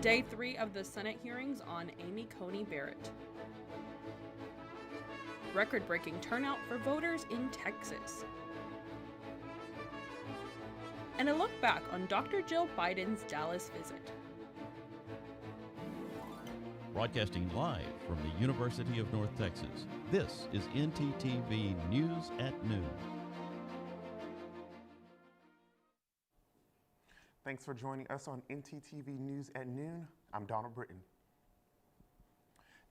Day 3 of the Senate hearings on Amy Coney Barrett. Record-breaking turnout for voters in Texas. And a look back on Dr. Jill Biden's Dallas visit. Broadcasting live from the University of North Texas, this is ntTV News at Noon. Thanks for joining us on ntTV News at Noon. I'm Donald Britton.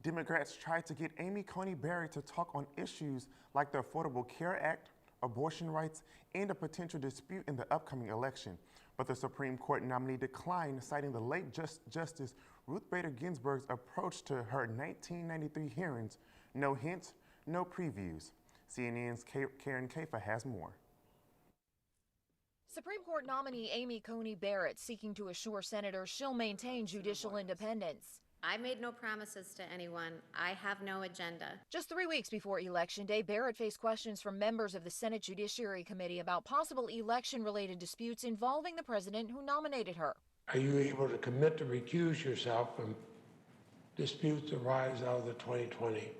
Democrats tried to get Amy Coney Barrett to talk on issues like the Affordable Care Act, abortion rights, and a potential dispute in the upcoming election. But the Supreme Court nominee declined, citing the late Justice Ruth Bader Ginsburg's approach to her 1993 hearings. No hints, no previews. CNN's Karen Kafa has more. Supreme Court nominee Amy Coney Barrett seeking to assure senators she'll maintain judicial independence. I made no promises to anyone. I have no agenda. Just 3 weeks before Election Day, Barrett faced questions from members of the Senate Judiciary Committee about possible election-related disputes involving the president who nominated her. Are you able to commit to recuse yourself from disputes that arise out of the 2020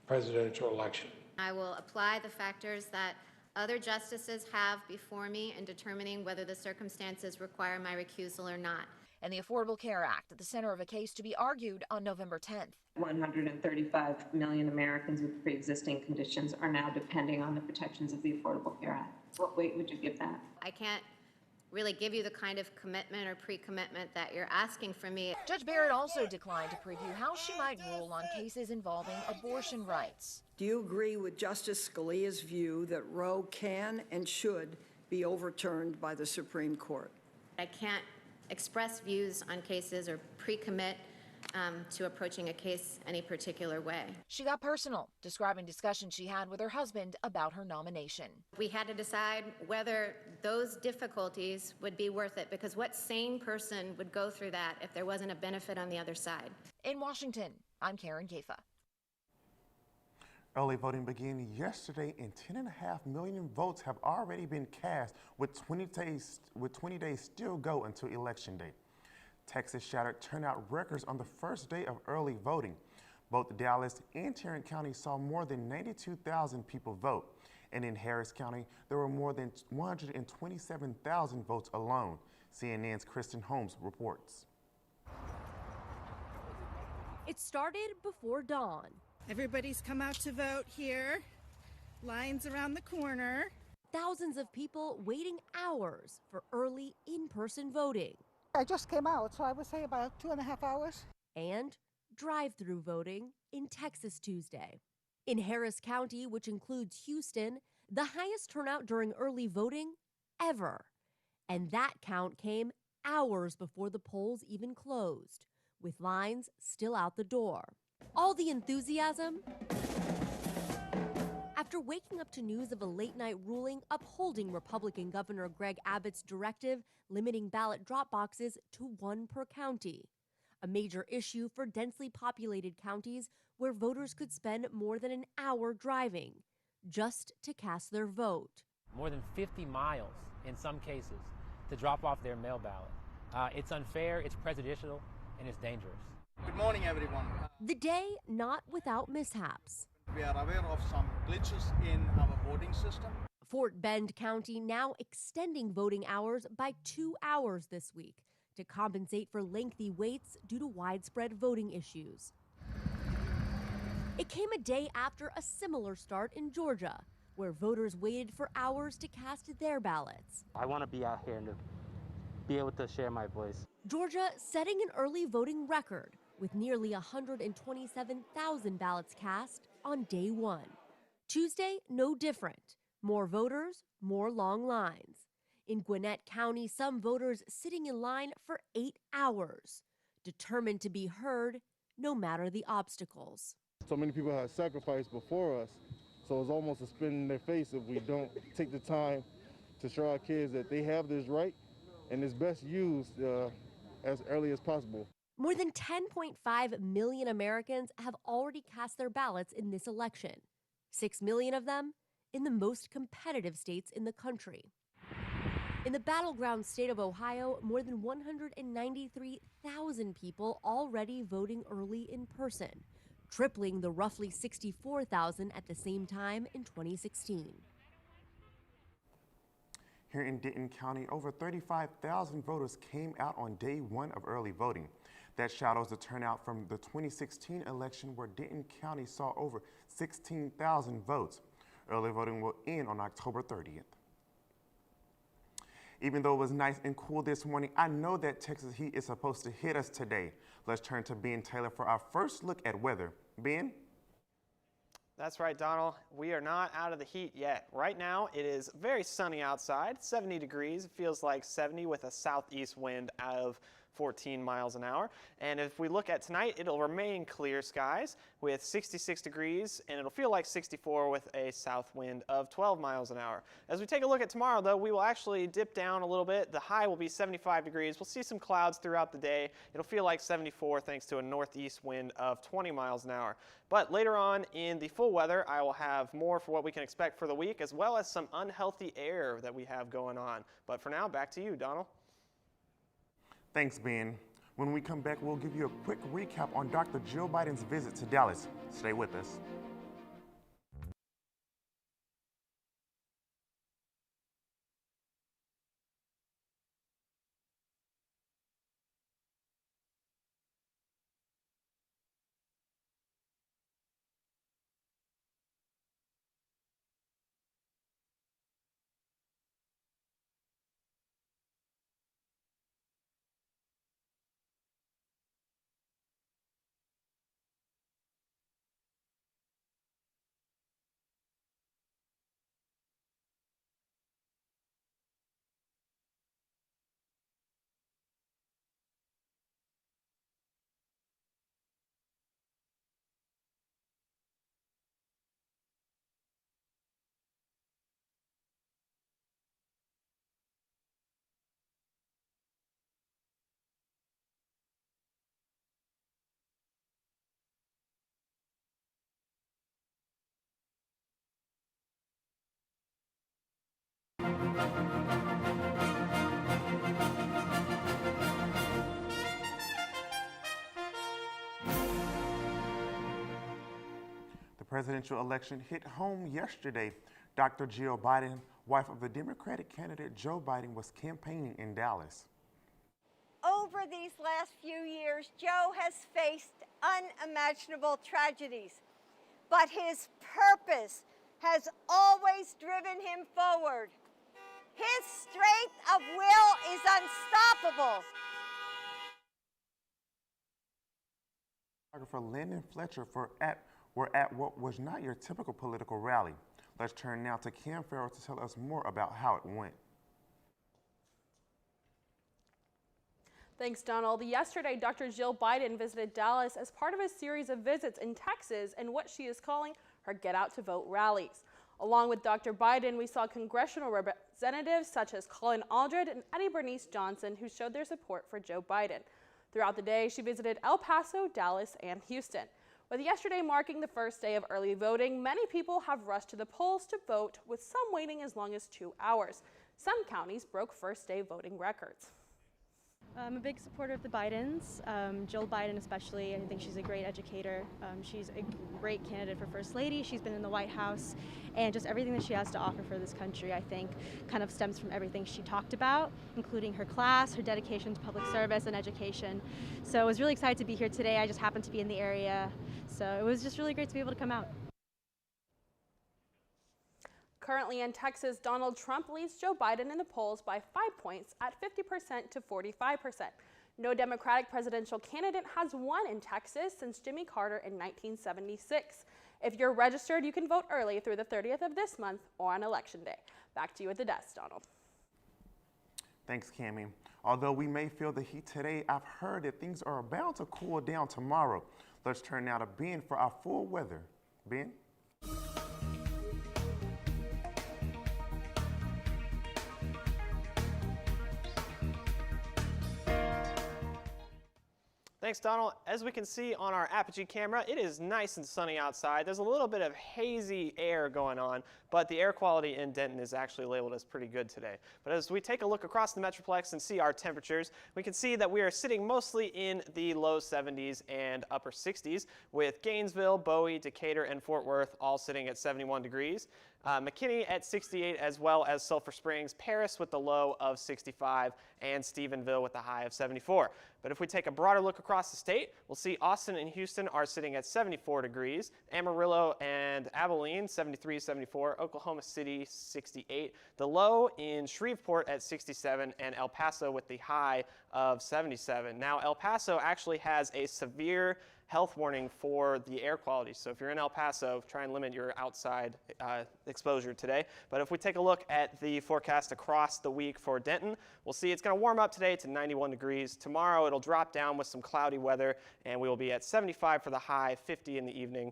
presidential election? I will apply the factors that other justices have before me in determining whether the circumstances require my recusal or not. And the Affordable Care Act at the center of a case to be argued on November 10th. 135 million Americans with pre-existing conditions are now depending on the protections of the Affordable Care Act. What weight would you give that? I can't really give you the kind of commitment or pre-commitment that you're asking from me. Judge Barrett also declined to preview how she might rule on cases involving abortion rights. Do you agree with Justice Scalia's view that Roe can and should be overturned by the Supreme Court? I can't express views on cases or pre-commit to approaching a case any particular way. She got personal, describing discussions she had with her husband about her nomination. We had to decide whether those difficulties would be worth it, because what sane person would go through that if there wasn't a benefit on the other side? In Washington, I'm Karen Kafa. Early voting began yesterday, and 10.5 million votes have already been cast, with 20 days still go until Election Day. Texas shattered turnout records on the first day of early voting. Both Dallas and Tarrant County saw more than 92,000 people vote, and in Harris County, there were more than 127,000 votes alone. CNN's Kristen Holmes reports. It started before dawn. Everybody's come out to vote here. Lines around the corner. Thousands of people waiting hours for early in-person voting. I just came out, so I would say about 2.5 hours. And drive-through voting in Texas Tuesday. In Harris County, which includes Houston, the highest turnout during early voting ever. And that count came hours before the polls even closed, with lines still out the door. All the enthusiasm after waking up to news of a late-night ruling upholding Republican Governor Greg Abbott's directive limiting ballot drop boxes to 1 per county, a major issue for densely populated counties where voters could spend more than an hour driving just to cast their vote. More than 50 miles in some cases to drop off their mail ballot. It's unfair, it's prejudicial, and it's dangerous. Good morning, everyone. The day not without mishaps. We are aware of some glitches in our voting system. Fort Bend County now extending voting hours by 2 hours this week to compensate for lengthy waits due to widespread voting issues. It came a day after a similar start in Georgia, where voters waited for hours to cast their ballots. I want to be out here and be able to share my voice. Georgia setting an early voting record with nearly 127,000 ballots cast on day 1. Tuesday, no different. More voters, more long lines. In Gwinnett County, some voters sitting in line for 8 hours, determined to be heard no matter the obstacles. So many people have sacrificed before us, so it's almost a spin in their face if we don't take the time to show our kids that they have this right and it's best used as early as possible. More than 10.5 million Americans have already cast their ballots in this election, 6 million of them in the most competitive states in the country. In the battleground state of Ohio, more than 193,000 people already voting early in person, tripling the roughly 64,000 at the same time in 2016. Here in Denton County, over 35,000 voters came out on day one of early voting. That shadows the turnout from the 2016 election where Denton County saw over 16,000 votes. Early voting will end on October 30th. Even though it was nice and cool this morning, I know that Texas heat is supposed to hit us today. Let's turn to Ben Taylor for our first look at weather. Ben? That's right, Donald. We are not out of the heat yet. Right now, it is very sunny outside, 70 degrees. It feels like 70 with a southeast wind of 14 miles an hour. And if we look at tonight, it'll remain clear skies with 66 degrees, and it'll feel like 64 with a south wind of 12 miles an hour. As we take a look at tomorrow, though, we will actually dip down a little bit. The high will be 75 degrees. We'll see some clouds throughout the day. It'll feel like 74 thanks to a northeast wind of 20 miles an hour. But later on in the full weather, I will have more for what we can expect for the week, as well as some unhealthy air that we have going on. But for now, back to you, Donald. Thanks, Ben. When we come back, we'll give you a quick recap on Dr. Jill Biden's visit to Dallas. Stay with us. The presidential election hit home yesterday. Dr. Jill Biden, wife of the Democratic candidate Joe Biden, was campaigning in Dallas. Over these last few years, Joe has faced unimaginable tragedies, but his purpose has always driven him forward. His strength of will is unstoppable. Photographer Landon Fletcher were at what was not your typical political rally. Let's turn now to Cam Farrell to tell us more about how it went. Thanks, Donald. Yesterday, Dr. Jill Biden visited Dallas as part of a series of visits in Texas and what she is calling her Get Out to Vote rallies. Along with Dr. Biden, we saw congressional representatives such as Colin Aldred and Eddie Bernice Johnson who showed their support for Joe Biden. Throughout the day, she visited El Paso, Dallas, and Houston. With yesterday marking the first day of early voting, many people have rushed to the polls to vote, with some waiting as long as 2 hours. Some counties broke first-day voting records. I'm a big supporter of the Bidens, Jill Biden especially. I think she's a great educator. She's a great candidate for First Lady. She's been in the White House, and just everything that she has to offer for this country, I think, kind of stems from everything she talked about, including her class, her dedication to public service and education. So I was really excited to be here today. I just happened to be in the area, so it was just really great to be able to come out. Currently in Texas, Donald Trump leads Joe Biden in the polls by 5 points at 50% to 45%. No Democratic presidential candidate has won in Texas since Jimmy Carter in 1976. If you're registered, you can vote early through the 30th of this month or on Election Day. Back to you at the desk, Donald. Thanks, Cammie. Although we may feel the heat today, I've heard that things are bound to cool down tomorrow. Let's turn now to Ben for our full weather. Ben? Thanks, Donald. As we can see on our Apogee camera, it is nice and sunny outside. There's a little bit of hazy air going on, but the air quality in Denton is actually labeled as pretty good today. But as we take a look across the Metroplex and see our temperatures, we can see that we are sitting mostly in the low 70s and upper 60s, with Gainesville, Bowie, Decatur, and Fort Worth all sitting at 71 degrees. McKinney at 68, as well as Sulphur Springs, Paris with the low of 65, and Stephenville with the high of 74. But if we take a broader look across the state, we'll see Austin and Houston are sitting at 74 degrees, Amarillo and Abilene 73, 74, Oklahoma City 68, the low in Shreveport at 67, and El Paso with the high of 77. Now, El Paso actually has a severe health warning for the air quality. So if you're in El Paso, try and limit your outside exposure today. But if we take a look at the forecast across the week for Denton, we'll see it's going to warm up today to 91 degrees. Tomorrow it'll drop down with some cloudy weather, and we will be at 75 for the high, 50 in the evening.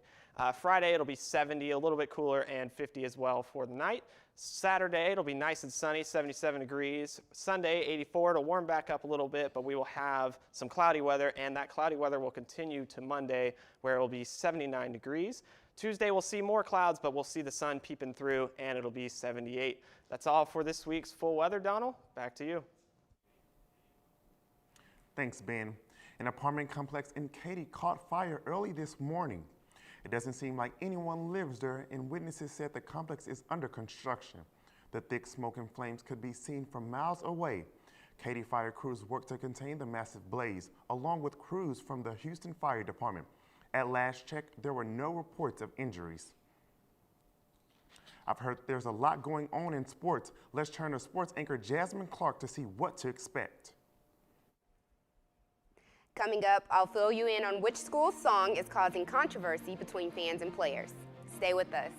Friday it'll be 70, a little bit cooler, and 50 as well for the night. Saturday, it'll be nice and sunny, 77 degrees. Sunday, 84. It'll warm back up a little bit, but we will have some cloudy weather, and that cloudy weather will continue to Monday, where it will be 79 degrees. Tuesday, we'll see more clouds, but we'll see the sun peeping through, and it'll be 78. That's all for this week's full weather, Donald. Back to you. Thanks, Ben. An apartment complex in Katy caught fire early this morning. It doesn't seem like anyone lives there, and witnesses said the complex is under construction. The thick smoke and flames could be seen from miles away. Katy fire crews worked to contain the massive blaze, along with crews from the Houston Fire Department. At last check, there were no reports of injuries. I've heard there's a lot going on in sports. Let's turn to sports anchor Jasmine Clark to see what to expect. Coming up, I'll fill you in on which school's song is causing controversy between fans and players. Stay with us.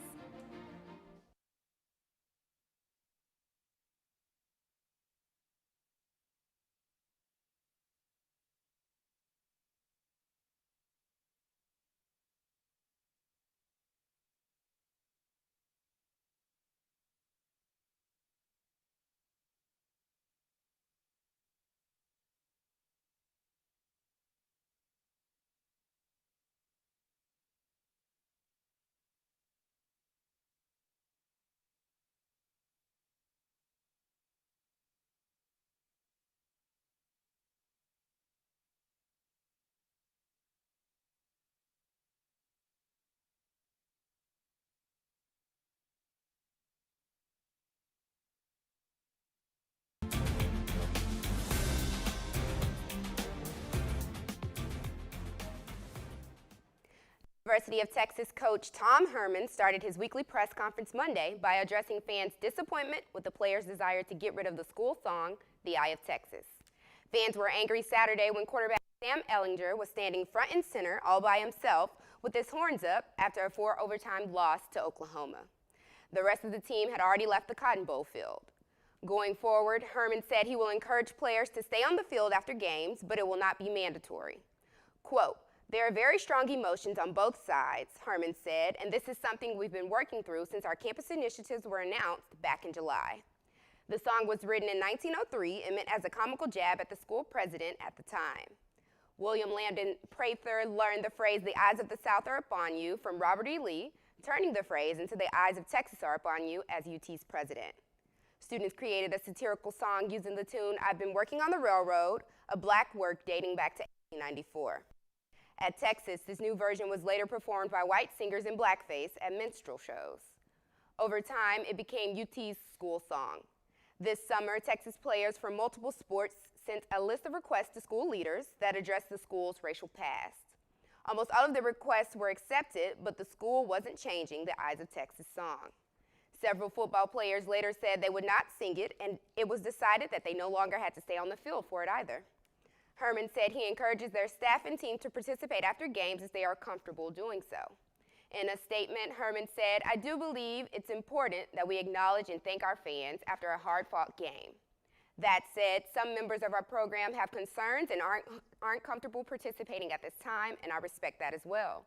University of Texas coach Tom Herman started his weekly press conference Monday by addressing fans' disappointment with the players' desire to get rid of the school song, The Eye of Texas. Fans were angry Saturday when quarterback Sam Ehlinger was standing front and center all by himself with his horns up after a 4-overtime loss to Oklahoma. The rest of the team had already left the Cotton Bowl field. Going forward, Herman said he will encourage players to stay on the field after games, but it will not be mandatory. Quote, "There are very strong emotions on both sides," Herman said, "and this is something we've been working through since our campus initiatives were announced back in July." The song was written in 1903 and meant as a comical jab at the school president at the time. William Landon Prather learned the phrase, "The eyes of the South are upon you," from Robert E. Lee, turning the phrase into "The eyes of Texas are upon you" as UT's president. Students created a satirical song using the tune "I've Been Working on the Railroad," a black work dating back to 1894. At Texas, this new version was later performed by white singers in blackface at minstrel shows. Over time, it became UT's school song. This summer, Texas players from multiple sports sent a list of requests to school leaders that addressed the school's racial past. Almost all of the requests were accepted, but the school wasn't changing the Eyes of Texas song. Several football players later said they would not sing it, and it was decided that they no longer had to stay on the field for it either. Herman said he encourages their staff and team to participate after games as they are comfortable doing so. In a statement, Herman said, "I do believe it's important that we acknowledge and thank our fans after a hard-fought game. That said, some members of our program have concerns and aren't comfortable participating at this time, and I respect that as well.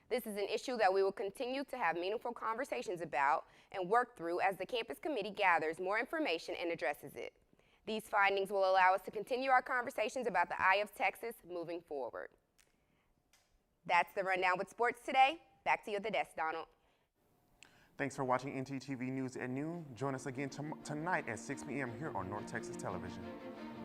This is an issue that we will continue to have meaningful conversations about and work through as the campus committee gathers more information and addresses it. These findings will allow us to continue our conversations about the Eye of Texas moving forward." That's the rundown with sports today. Back to you at the desk, Donald. Thanks for watching ntTV News at noon. Join us again tonight at 6 p.m. here on North Texas Television.